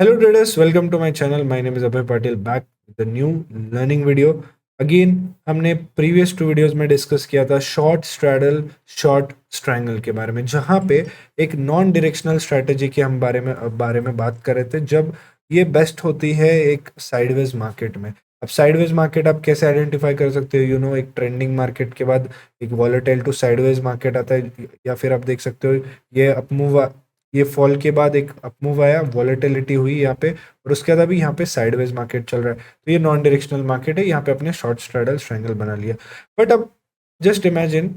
Hello traders, welcome to my channel. My name is Abhay Patil back with a new learning video. Again, हमने previous two videos में discuss किया था short straddle short strangle के बारे में, जहां पे एक नॉन डायरेक्शनल स्ट्रैटेजी के हम बारे में बात कर रहे थे, जब ये बेस्ट होती है एक साइडवेज मार्केट में। अब साइडवेज मार्केट आप कैसे आइडेंटिफाई कर सकते हो? एक ट्रेंडिंग मार्केट के बाद एक वॉलेटाइल टू साइडवेज मार्केट आता है, या फिर आप देख सकते हो ये अपमूव, ये फॉल के बाद एक अपमूव आया, वॉलेटिलिटी हुई यहाँ पे, और उसके बाद अभी यहाँ पे साइडवेज मार्केट चल रहा है। तो ये नॉन डायरेक्शनल मार्केट है, यहाँ पे अपने शॉर्ट स्ट्रैडल स्ट्रैंगल बना लिया। बट अब जस्ट इमेजिन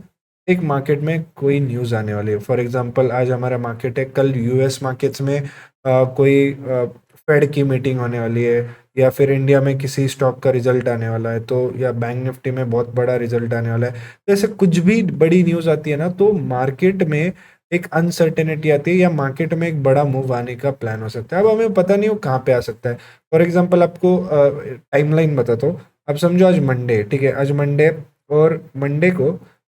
एक मार्केट में कोई न्यूज़ आने वाली है। फॉर एग्जांपल आज हमारा मार्केट है, कल यूएस मार्केट्स में कोई फेड की मीटिंग होने वाली है, या फिर इंडिया में किसी स्टॉक का रिजल्ट आने वाला है, तो या बैंक निफ्टी में बहुत बड़ा रिजल्ट आने वाला है। तो ऐसे कुछ भी बड़ी न्यूज़ आती है ना, तो मार्केट में एक अनसर्टेनिटी आती है, या मार्केट में एक बड़ा मूव आने का प्लान हो सकता है। अब हमें पता नहीं वो कहाँ पे आ सकता है। फॉर एग्जांपल आपको टाइमलाइन बताता हूँ। अब समझो आज मंडे है, ठीक है, आज मंडे, और मंडे को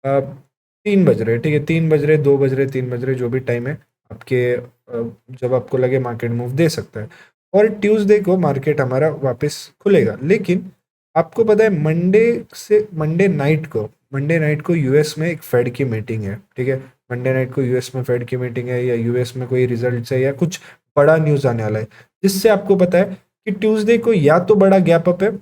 3 बज रहे, ठीक है, 3 बज रहे, 2 बज रहे, 3 बज रहे, जो भी टाइम है आपके, जब आपको लगे मार्केट मूव दे सकता है। और ट्यूसडे को मार्केट हमारा वापस खुलेगा। लेकिन आपको पता है मंडे नाइट को यूएस में एक फेड की मीटिंग है, ठीक है। मंडे नाइट को यूएस में फेड की मीटिंग है, या यूएस में कोई रिजल्ट है, या कुछ बड़ा न्यूज़ आने वाला है, जिससे आपको पता है कि ट्यूसडे को या तो बड़ा गैप अप है,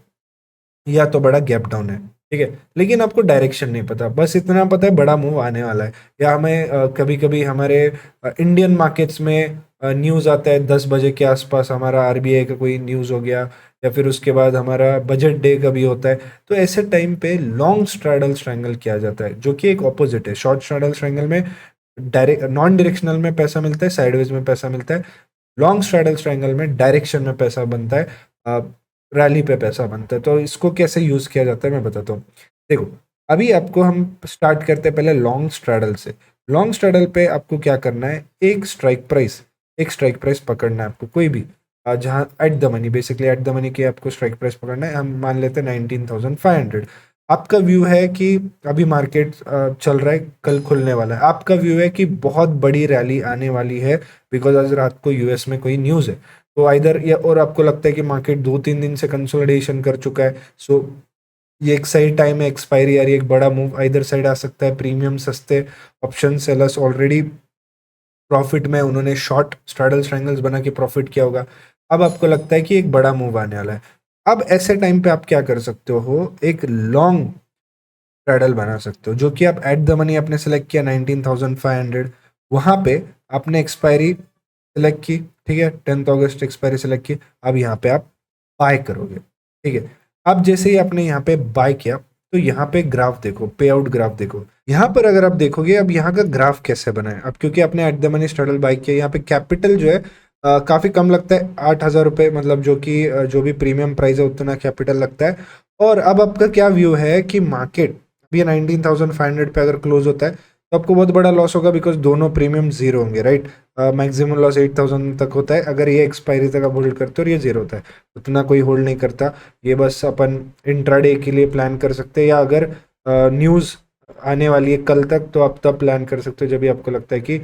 या तो बड़ा गैप डाउन है, ठीक है। लेकिन आपको डायरेक्शन नहीं पता, बस इतना पता है बड़ा मूव आने वाला है। या हमें कभी कभी हमारे इंडियन मार्केट्स में न्यूज़ आता है 10 बजे के आसपास, हमारा आरबीआई का कोई न्यूज़ हो गया, या फिर उसके बाद हमारा बजट डे कभी होता है। तो ऐसे टाइम पे लॉन्ग स्ट्रैडल स्ट्रैंगल किया जाता है, जो कि एक ऑपोजिट है। शॉर्ट स्ट्रैडल स्ट्रैंगल में डायरेक्ट नॉन डायरेक्शनल में पैसा मिलता है, साइडवेज में पैसा मिलता है। लॉन्ग स्ट्रैडल स्ट्रैंगल में डायरेक्शन में पैसा बनता है, रैली पे पैसा बनता है। तो इसको कैसे यूज किया जाता है मैं बताता हूँ। देखो, अभी आपको हम स्टार्ट करते हैं पहले लॉन्ग स्ट्रैडल से। लॉन्ग स्ट्रैडल पे आपको क्या करना है, एक स्ट्राइक प्राइस पकड़ना है आपको, कोई भी जहाँ eight the money, basically eight the money की आपको स्ट्राइक प्राइस पकड़ना है। हम मान लेते हैं 19,500। आपका व्यू है कि अभी मार्केट चल रहा है, कल खुलने वाला है। आपका व्यू है कि बहुत बड़ी रैली आने वाली है, बिकॉज आज रात को यूएस में कोई न्यूज़ है। तो आइदर, या और आपको लगता है कि मार्केट 2-3 दिन से कंसोलिडेशन कर चुका है, सो ये एक सही टाइम है एक्सपायरी आ रही है, एक बड़ा मूव आइदर साइड आ सकता है। प्रीमियम सस्ते ऑप्शन सेलर्स ऑलरेडी प्रॉफिट में, उन्होंने शॉर्ट स्ट्रैडल ट्रायंगल्स बना के प्रॉफिट किया होगा। अब आपको लगता है कि एक बड़ा मूव आने वाला है। अब ऐसे टाइम पे आप क्या कर सकते हो, एक लॉन्ग स्ट्रैडल बना सकते हो, जो कि आप एट द मनी आपने सेलेक्ट किया 19,500, वहां पे आपने एक्सपायरी सेलेक्ट की, ठीक है, 10 अगस्त एक्सपायरी सेलेक्ट की। अब यहाँ पे आप बाय करोगे, ठीक है। अब जैसे ही आपने यहाँ पे बाय किया, तो यहाँ पे ग्राफ देखो, पे आउट ग्राफ देखो। यहाँ पर अगर आप देखोगे, अब यहाँ का ग्राफ कैसे बना है, अब क्योंकि आपने at the money straddle buy किया, यहाँ पे कैपिटल जो है काफी कम लगता है, 8,000 रुपये, मतलब जो कि जो भी प्रीमियम प्राइस है उतना कैपिटल लगता है। और अब आपका क्या व्यू है कि मार्केट अभी 19,500 पे अगर क्लोज होता है, तो आपको बहुत बड़ा लॉस होगा, बिकॉज दोनों प्रीमियम जीरो होंगे, राइट। मैक्सिमम लॉस 8,000 तक होता है अगर ये एक्सपायरी तक आप होल्ड करते हो, और ये जीरो होता है, उतना कोई होल्ड नहीं करता। ये बस अपन इंट्राडे के लिए प्लान कर सकते हैं, या अगर न्यूज़ आने वाली है कल तक, तो आप तब प्लान कर सकते हो, जब भी आपको लगता है कि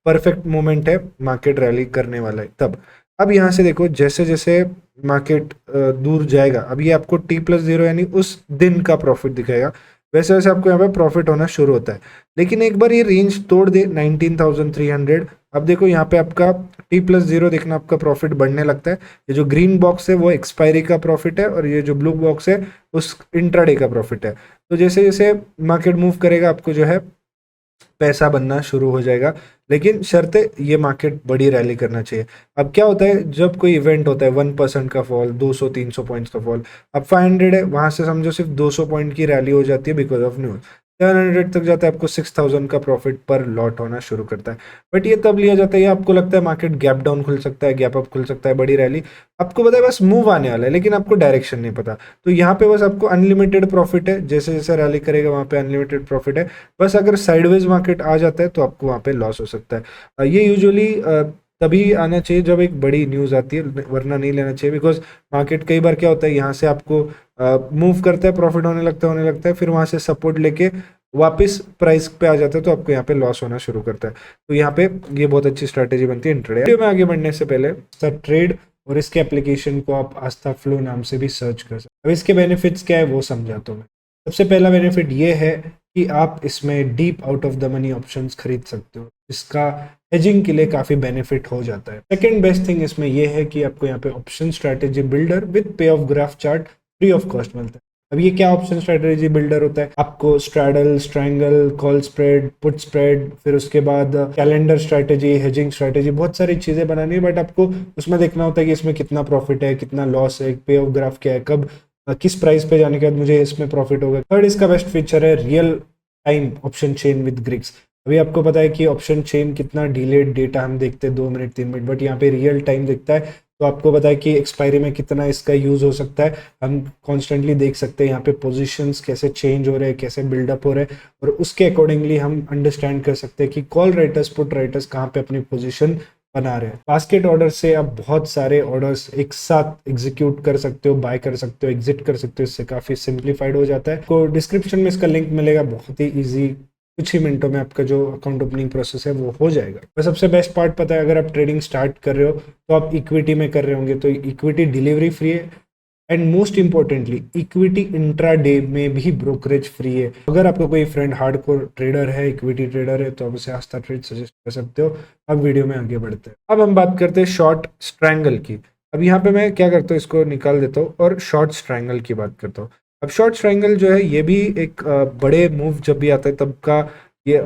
परफेक्ट मोमेंट है, मार्केट रैली करने वाला है तब। अब यहाँ से देखो, जैसे जैसे मार्केट दूर जाएगा, अब ये आपको T+0 यानी उस दिन का प्रॉफिट दिखाएगा, वैसे वैसे आपको यहाँ पे प्रॉफिट होना शुरू होता है। लेकिन एक बार ये रेंज तोड़ दे 19,300, अब देखो यहाँ पे आपका T+0 देखना, आपका प्रॉफिट बढ़ने लगता है। ये जो ग्रीन बॉक्स है वो एक्सपायरी का प्रॉफिट है, और ये जो ब्लू बॉक्स है उस इंट्राडे का प्रॉफिट है। तो जैसे जैसे मार्केट मूव करेगा, आपको जो है पैसा बनना शुरू हो जाएगा। लेकिन शर्ते ये मार्केट बड़ी रैली करना चाहिए। अब क्या होता है, जब कोई इवेंट होता है 1% का फॉल, 200-300 पॉइंट्स का फॉल, अब 500 है, वहां से समझो सिर्फ 200 पॉइंट की रैली हो जाती है बिकॉज ऑफ न्यूज। 700 तक जाता है, आपको 6,000 का प्रॉफिट पर लॉट होना शुरू करता है। बट ये तब लिया जाता है, आपको लगता है मार्केट गैप डाउन खुल सकता है, गैप अप खुल सकता है, बड़ी रैली, आपको पता है बस मूव आने वाला है, लेकिन आपको डायरेक्शन नहीं पता। तो यहाँ पे बस आपको अनलिमिटेड प्रॉफिट है, जैसे जैसे रैली करेगा वहां पे अनलिमिटेड प्रॉफिट है। बस अगर साइडवेज मार्केट आ जाता है, तो आपको वहां पे लॉस हो सकता है। ये यूजुअली तभी आना चाहिए जब एक बड़ी न्यूज़ आती है, वरना नहीं लेना चाहिए। बिकॉज मार्केट कई बार क्या होता है, यहाँ से आपको मूव करता है, प्रॉफिट होने लगता है, फिर वहां से सपोर्ट लेके वापस प्राइस पे आ जाता है तो आपको यहाँ पे लॉस होना शुरू करता है। तो यहाँ पे ये बहुत अच्छी स्ट्रैटेजी बनती है इंट्राडे। वीडियो में आगे बढ़ने से पहले ट्रेड और इसके एप्लीकेशन को आप आस्था फ्लो नाम से भी सर्च कर सकते हैं। अब इसके बेनिफिट्स क्या है वो समझाता हूँ मैं। सबसे पहला बेनिफिट ये है कि आप इसमें deep out of the money options खरीद सकते हो, इसका हेजिंग के लिए काफी बेनिफिट हो जाता है। सेकंड बेस्ट थिंग इसमें यह है कि आपको यहाँ पे ऑप्शन स्ट्रैटेजी बिल्डर विद पे of graph chart free of cost मिलता है। अब ये क्या ऑप्शन स्ट्रैटेजी बिल्डर होता है? आपको straddle, strangle, call spread, put spread, फिर उसके बाद कैलेंडर स्ट्रैटेजी, हेजिंग स्ट्रैटेजी, बहुत सारी चीजें बनानी है, बट आपको उसमें देखना होता है कि इसमें कितना प्रॉफिट है, कितना लॉस है, पे ऑफ ग्राफ क्या है, कब किस प्राइस पे जाने के बाद मुझे इसमें प्रॉफिट होगा। थर्ड इसका बेस्ट फीचर है real time option chain with Greeks. अभी आपको पता है कि ऑप्शन चेन कितना डिलेड डेटा हम देखते हैं 2 मिनट 3 मिनट, बट यहाँ पे रियल टाइम दिखता है, तो आपको पता है कि एक्सपायरी में कितना इसका यूज हो सकता है। हम कॉन्स्टेंटली देख सकते हैं यहाँ पे पोजीशंस कैसे चेंज हो रहे हैं, कैसे बिल्डअप हो रहे हैं, और उसके अकॉर्डिंगली हम अंडरस्टैंड कर सकते हैं कि कॉल राइटर्स, पुट राइटर्स कहाँ पे अपनी पोजीशन बना रहे हैं। बास्केट ऑर्डर से आप बहुत सारे ऑर्डर्स एक साथ एग्जीक्यूट कर सकते हो, बाय कर सकते हो, एग्जिट कर सकते हो, इससे काफी सिंप्लीफाइड हो जाता है। तो डिस्क्रिप्शन में इसका लिंक मिलेगा, बहुत ही ईजी, कुछ ही मिनटों में आपका जो अकाउंट ओपनिंग प्रोसेस है वो हो जाएगा। और सबसे बेस्ट पार्ट पता है, अगर आप ट्रेडिंग स्टार्ट कर रहे हो तो आप इक्विटी में कर रहे होंगे, तो इक्विटी डिलीवरी फ्री है, and most importantly equity intraday में भी ब्रोकरेज फ्री है। अगर आपका कोई फ्रेंड हार्डकोर ट्रेडर है, इक्विटी ट्रेडर है, तो आप उसे आस्था ट्रेड सजेस्ट कर सकते हो। अब वीडियो में आगे बढ़ते हैं। अब हम बात करते हैं शॉर्ट स्ट्रैंगल की। अब यहाँ पे मैं क्या करता हूँ, इसको निकाल देता हूँ और शॉर्ट स्ट्रैंगल की बात करता हूँ। अब शॉर्ट स्ट्रैंगल जो है ये भी एक बड़े मूव जब भी आता है तब का ये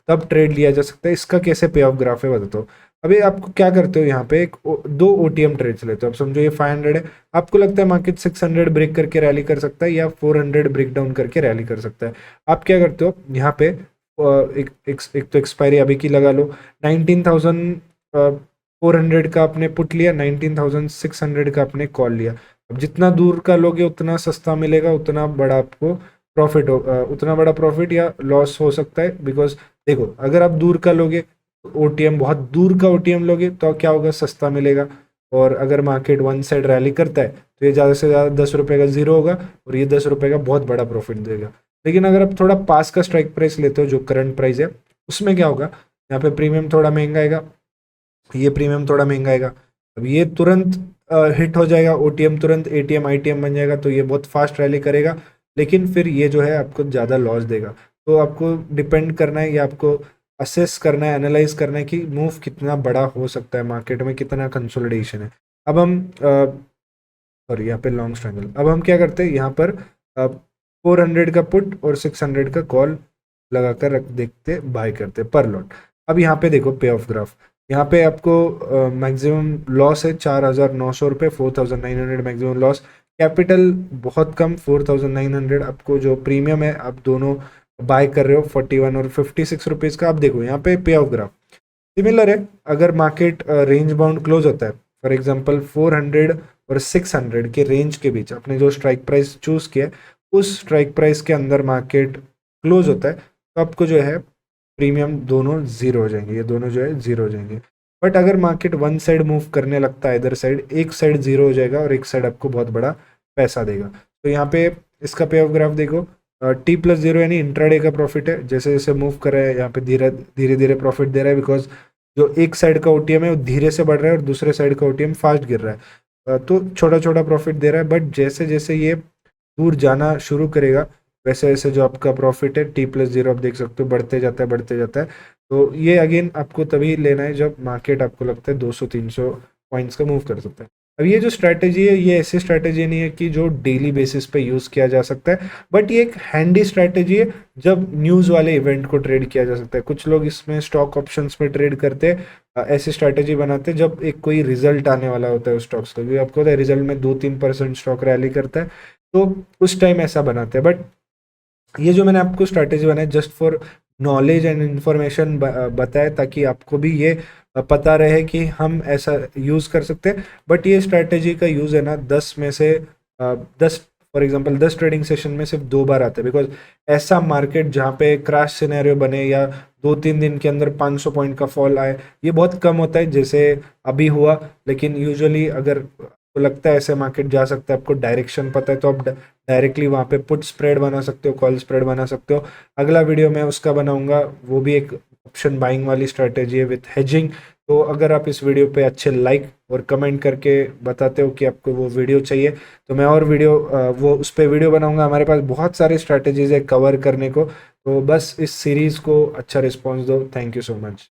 तब ट्रेड लिया जा सकता है। इसका कैसे पे ऑफ ग्राफ है बताता हूँ। अभी आपको क्या करते हो, यहाँ पे दो ओटीएम ट्रेड्स लेते हो। अब समझो ये 500 है, आपको लगता है मार्केट 600 ब्रेक करके रैली कर सकता है या 400 ब्रेक डाउन करके रैली कर सकता है। आप क्या करते हो यहाँ पे एक तो एक्सपायरी अभी की लगा लो, 19,400 का आपने पुट लिया, 19,600 का आपने कॉल लिया। अब जितना दूर का लोगे उतना सस्ता मिलेगा, उतना बड़ा आपको प्रॉफिट हो, उतना बड़ा प्रॉफिट या लॉस हो सकता है। बिकॉज देखो, अगर आप दूर का लोगे, ओटीएम बहुत दूर का ओटीएम लोगे तो क्या होगा, सस्ता मिलेगा। और अगर मार्केट वन साइड रैली करता है तो ये ज़्यादा से ज़्यादा 10 रुपये का जीरो होगा और ये 10 रुपये का बहुत बड़ा प्रॉफिट देगा। लेकिन अगर आप थोड़ा पास का स्ट्राइक प्राइस लेते हो, जो करंट प्राइस है, उसमें क्या होगा, यहाँ पे प्रीमियम थोड़ा महंगा आएगा, ये प्रीमियम थोड़ा महंगा आएगा। अब ये तुरंत हिट हो जाएगा, ओटीएम तुरंत एटीएम आईटीएम बन जाएगा, तो ये बहुत फास्ट रैली करेगा, लेकिन फिर ये जो है आपको ज़्यादा लॉस देगा। तो आपको डिपेंड करना है, या आपको असेस करना है, एनालाइज करना है कि मूव कितना बड़ा हो सकता है, मार्केट में कितना कंसोलिडेशन है। अब हम सॉरी यहाँ पे लॉन्ग स्ट्रैंगल, अब हम क्या करते हैं, यहाँ पर 400 का पुट और 600 का कॉल लगाकर रख देखते, बाय करते पर लॉट। अब यहाँ पे देखो पे ऑफ ग्राफ, यहाँ पे आपको मैक्सिमम लॉस है 4,900 रुपये, 4,900 मैक्सिमम लॉस। कैपिटल बहुत कम, 4,900। आपको जो प्रीमियम है, आप दोनों बाय कर रहे हो 41 और 56 रुपीज़ का। आप देखो यहाँ पे पे ऑफ ग्राफ सिमिलर है। अगर मार्केट रेंज बाउंड क्लोज होता है, फॉर एग्जांपल 400 और 600 के रेंज के बीच आपने जो स्ट्राइक प्राइस चूज किया, उस स्ट्राइक प्राइस के अंदर मार्केट क्लोज होता है, तो आपको जो है प्रीमियम दोनों जीरो हो जाएंगे, ये दोनों जो है जीरो हो जाएंगे। बट अगर मार्केट वन साइड मूव करने लगता है, इधर साइड, एक साइड जीरो हो जाएगा और एक साइड आपको बहुत बड़ा पैसा देगा। तो यहाँ पे इसका पे ऑफ ग्राफ देखो, T+0 यानी इंट्राडे का प्रॉफिट है। जैसे जैसे मूव कर रहा है यहाँ पे धीरे धीरे प्रॉफिट दे रहा है, बिकॉज जो एक साइड का ओटीएम है वो धीरे से बढ़ रहा है और दूसरे साइड का ओटीएम फास्ट गिर रहा है। तो छोटा छोटा प्रॉफिट दे रहा है, बट जैसे जैसे ये दूर जाना शुरू करेगा, वैसे वैसे जो आपका प्रॉफिट है T+0 आप देख सकते हो बढ़ते जाता है, बढ़ते जाता है। तो ये अगेन आपको तभी लेना है जब मार्केट आपको लगता है 200-300 पॉइंट्स का मूव कर सकता है। अब ये जो स्ट्रैटेजी है, ये ऐसी स्ट्रैटेजी नहीं है कि जो डेली बेसिस पे यूज़ किया जा सकता है, बट ये एक हैंडी स्ट्रैटेजी है जब न्यूज़ वाले इवेंट को ट्रेड किया जा सकता है। कुछ लोग इसमें स्टॉक ऑप्शंस में ट्रेड करते हैं, ऐसी स्ट्रैटेजी बनाते हैं जब एक कोई रिजल्ट आने वाला होता है उस स्टॉक्स का, क्योंकि आपको पता है रिजल्ट में 2-3% स्टॉक रैली करता है, तो उस टाइम ऐसा बनाते हैं। बट ये जो मैंने आपको स्ट्रैटेजी बनाई just for knowledge and information बताया, ताकि आपको भी ये पता रहे कि हम ऐसा यूज़ कर सकते हैं। बट ये स्ट्रैटेजी का यूज़ है ना 10 में से 10, फॉर एग्जांपल 10 ट्रेडिंग सेशन में सिर्फ 2 बार आता है। बिकॉज ऐसा मार्केट जहाँ पे क्रैश सिनेरियो बने या 2-3 दिन के अंदर 500 पॉइंट का फॉल आए, ये बहुत कम होता है, जैसे अभी हुआ। लेकिन यूजुअली अगर तो लगता है ऐसे मार्केट जा सकता है, आपको डायरेक्शन पता है तो आप डायरेक्टली वहाँ पे पुट स्प्रेड बना सकते हो, कॉल स्प्रेड बना सकते हो। अगला वीडियो मैं उसका बनाऊंगा, वो भी एक ऑप्शन बाइंग वाली स्ट्रेटेजी है विथ हेजिंग। तो अगर आप इस वीडियो पे अच्छे लाइक और कमेंट करके बताते हो कि आपको वो वीडियो चाहिए, तो मैं और वीडियो वो उस पर वीडियो बनाऊंगा। हमारे पास बहुत सारे स्ट्रैटेजीज है कवर करने को, तो बस इस सीरीज़ को अच्छा रिस्पॉन्स दो। Thank you so much.